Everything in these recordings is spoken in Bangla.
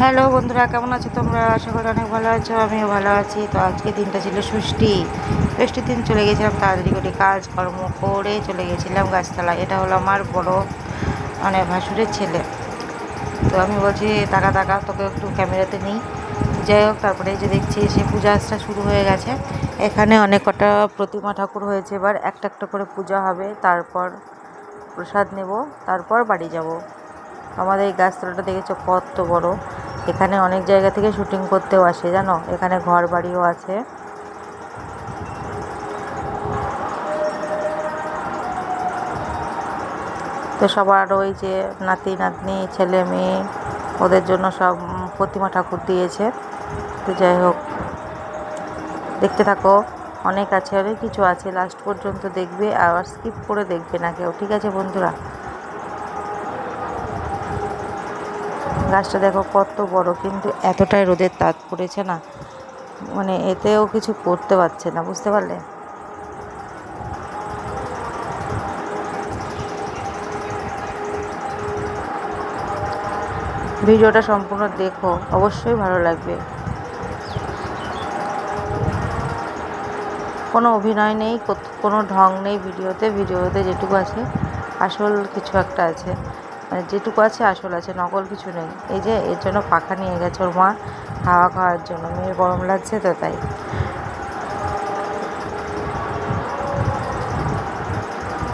হ্যালো বন্ধুরা, কেমন আছো তোমরা? আশা করি অনেক ভালো আছো, আমিও ভালো আছি। তো আজকে দিনটা ছিল ষষ্ঠীর দিন চলে গেছিলাম তাড়াতাড়ি করে, কাজকর্ম করে চলে গেছিলাম গাছতলায়। এটা হলো আমার বড় ভাসুরের ছেলে। তো আমি বলছি টাকা টাকা তোকে একটু ক্যামেরাতে নিই। যাই হোক, তারপরে এই যে দেখছি সে পূজা আচ্ছা শুরু হয়ে গেছে। এখানে অনেক কটা প্রতিমা ঠাকুর হয়েছে, এবার একটা একটা করে পূজা হবে, তারপর প্রসাদ নেব, তারপর বাড়ি যাব। আমাদের এই গাছতলাটা দেখেছো কত বড়। এখানে অনেক জায়গা থেকে শুটিং করতেও আসে, জানো, এখানে ঘর বাড়িও আছে। তো সবার ওই যে নাতি নাতনি ছেলে মেয়ে, ওদের জন্য সব প্রতিমা ঠাকুর দিয়েছে। তো যাই হোক, দেখতে থাকো, অনেক আছে, অনেক কিছু আছে, লাস্ট পর্যন্ত দেখবে, আর স্কিপ করে দেখবে না কেউ, ঠিক আছে বন্ধুরা? গাছটা দেখো কত বড়, কিন্তু এতটাই রোদের তাপ পড়েছে না, এতেও কিছু করতে পারছে না, বুঝতে পারলে? ভিডিওটা সম্পূর্ণ দেখো, অবশ্যই ভালো লাগবে। কোনো অভিনয় নেই, কোনো ঢং নেই ভিডিওতে যেটুকু আছে আসল কিছু একটা আছে, যেটুকু আছে আসল আছে, নকল কিছু নেই। এই যে এর জন্য পাখা নিয়ে গেছে ওর মা হাওয়া খাওয়ার জন্য, মেয়ের গরম লাগছে তো তাই।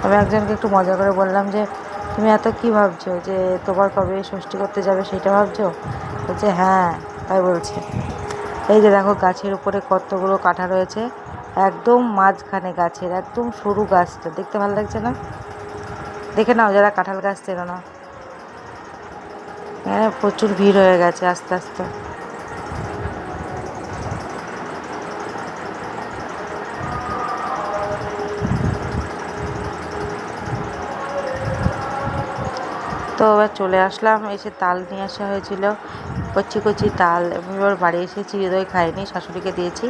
আমি একজনকে একটু মজা করে বললাম যে তুমি এত কি ভাবছো, যে তোমার কবে ষষ্ঠী করতে যাবে সেটা ভাবছো? বলছে হ্যাঁ, তাই বলছে। এই যে দেখো গাছের উপরে কতগুলো কাঁঠা রয়েছে, একদম মাঝখানে গাছের একদম সরু গাছটা, দেখতে ভালো লাগছে না? দেখে নাও যারা কাঁঠাল গাছ চেনো না। এখানে প্রচুর ভিড় হয়ে গেছে আস্তে আস্তে। তো এবার চলে আসলাম, এসে তাল নিয়ে আসা হয়েছিল, কচি কচি তাল। এবার বাড়ি এসে চিড়ে দই খাইনি, শাশুড়িকে দিয়েছি,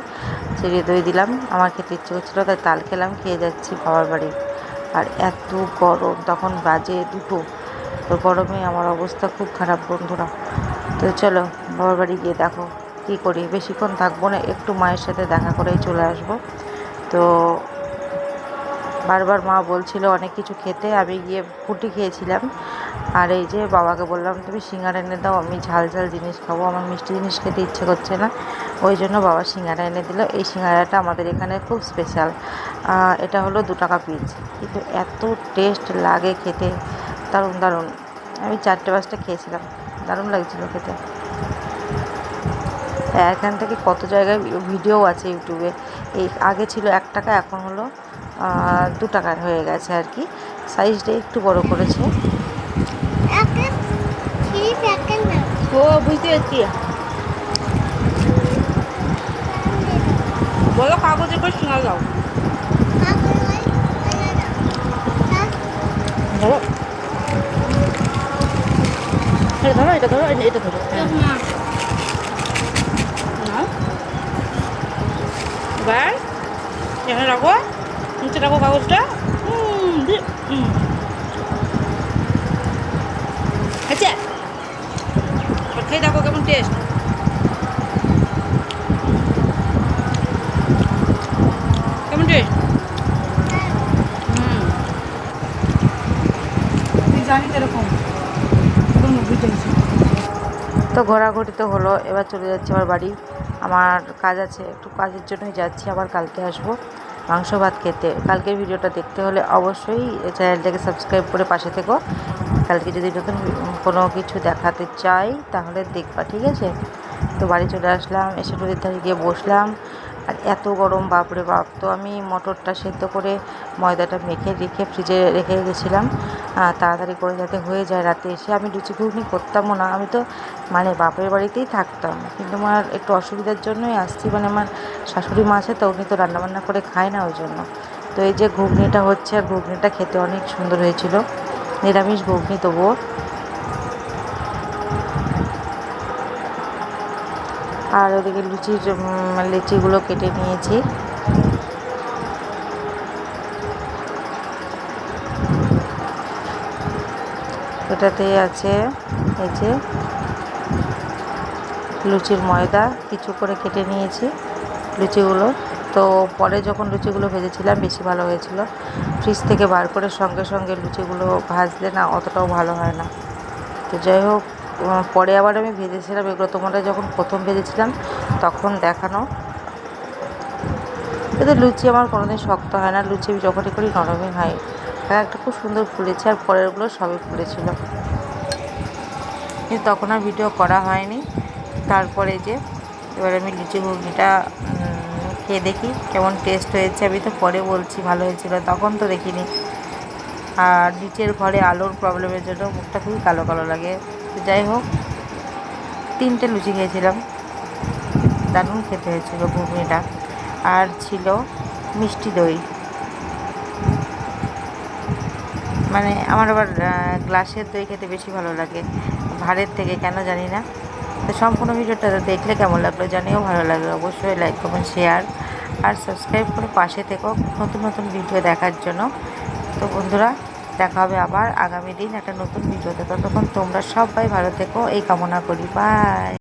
চিড়ে দই দিলাম, আমার খেতে ইচ্ছে করছিলো তাই তাল খেলাম, খেয়ে যাচ্ছি বাবার বাড়ি। আর এত গরম, তখন বাজে 2টো। তো গরমে আমার অবস্থা খুব খারাপ বন্ধুরা। তো চলো বাবার বাড়ি গিয়ে দেখো কী করি, বেশিক্ষণ থাকবো না, একটু মায়ের সাথে দেখা করেই চলে আসবো। তো বারবার মা বলছিল অনেক কিছু খেতে, আমি গিয়ে ফুটি খেয়েছিলাম। আর এই যে বাবাকে বললাম তুমি সিঙ্গারা এনে দাও, আমি ঝাল ঝাল জিনিস খাবো, আমার মিষ্টি জিনিস খেতে ইচ্ছে করছে না। ওই জন্য বাবা সিঙ্গারা এনে দিল। এই সিঙ্গারাটা আমাদের এখানে খুব স্পেশাল, এটা হলো 2 টাকা পিস, কিন্তু এত টেস্ট লাগে খেতে, দারুণ দারুণ। আমি 4টে 5টা খেয়েছিলাম, দারুণ লাগছিলো খেতে। এখান থেকে কত জায়গায় ভিডিও আছে ইউটিউবে। এই আগে ছিল 1 টাকা, এখন হলো 2 টাকার হয়ে গেছে আর কি, সাইজটা একটু বড় করেছে। ও বুঝতে পারছি, বলো কাগজে করে শোনা যাও, ধরো ধরো, এটা ধরো, এটা ধরো, এবার এখানে রাখো, নিচে রাখো কাগজটা। আচ্ছা, খেয়ে দেখো কেমন টেস্ট। কেমন টেস্ট? জানি এরকম তো ঘোরাঘুরি তো হলো, এবার চলে যাচ্ছি আমার বাড়ি। আমার কাজ আছে, একটু কাজের জন্যই যাচ্ছি, আবার কালকে আসবো মাংস ভাত খেতে। কালকের ভিডিওটা দেখতে হলে অবশ্যই চ্যানেলটাকে সাবস্ক্রাইব করে পাশে থেকো। কালকে যদি নতুন কোনো কিছু দেখাতে চাই তাহলে দেখবা, ঠিক আছে? তো বাড়ি চলে আসলাম, এসে নদীর ধারে গিয়ে বসলাম। আর এত গরম, বাপরে বাপ। তো আমি মটরটা সেদ্ধ করে ময়দাটা মেখে রেখে ফ্রিজে রেখে গেছিলাম, তাড়াতাড়ি করে যাতে হয়ে যায় রাতে এসে। আমি লুচি ঘুগনি করতামও না, আমি তো বাপের বাড়িতেই থাকতাম, কিন্তু আমার একটু অসুবিধার জন্যই আসছি, আমার শাশুড়ি মা আছে তো, উনি তো রান্নাবান্না করে খায় না, ওই জন্য। তো এই যে ঘুগনিটা হচ্ছে, আর ঘুগনিটা খেতে অনেক সুন্দর হয়েছিল, নিরামিষ ঘুগনি তবুও। আর ওদিকে লিচিগুলো কেটে নিয়েছি। এটাতে আছে এই যে লুচির ময়দা কিছু করে কেটে নিয়েছি লুচিগুলো। তো পরে যখন লুচিগুলো ভেজেছিলাম বেশি ভালো হয়েছিল। ফ্রিজ থেকে বার করে সঙ্গে সঙ্গে লুচিগুলো ভাজলে না অতটাও ভালো হয় না। তো যাই হোক, পরে আবার আমি ভেজেছিলাম এগুলো, তোমরা যখন প্রথম ভেজেছিলাম তখন দেখানো। এতে লুচি আমার কোনোদিন শক্ত হয় না, লুচি যখনই করি নরমই হয়। একটা খুব সুন্দর ফুলেছে, আর পরেরগুলো সবই ফুলেছিল, কিন্তু তখন আর ভিডিও করা হয়নি। তারপরে যে এবার আমি লুচি ঘুগনিটা খেয়ে দেখি কেমন টেস্ট হয়েছে। আমি তো পরে বলছি ভালো হয়েছিল, তখন তো দেখিনি। আর নিচের ঘরে আলোর প্রবলেমের জন্য মুখটা খুবই কালো কালো লাগে। তো যাই হোক, 3টে লুচি খেয়েছিলাম, দারুণ খেতে হয়েছিল ঘুগনিটা। আর ছিল মিষ্টি দই, মানে আমার আবার গ্লাসের দই খেতে বেশি ভালো লাগে ভাঁড়ের থেকে, কেন জানি না। তো সম্পূর্ণ ভিডিওটা দেখলে কেমন লাগলো জানিও, ভালো লাগলো অবশ্যই লাইক কমেন্ট শেয়ার আর সাবস্ক্রাইব করে পাশে থেকো নতুন নতুন ভিডিও দেখার জন্য। তো বন্ধুরা, দেখা হবে আবার আগামী দিন একটা নতুন ভিডিওতে। ততক্ষণ তোমরা সবাই ভালো থেকো এই কামনা করি। বাই।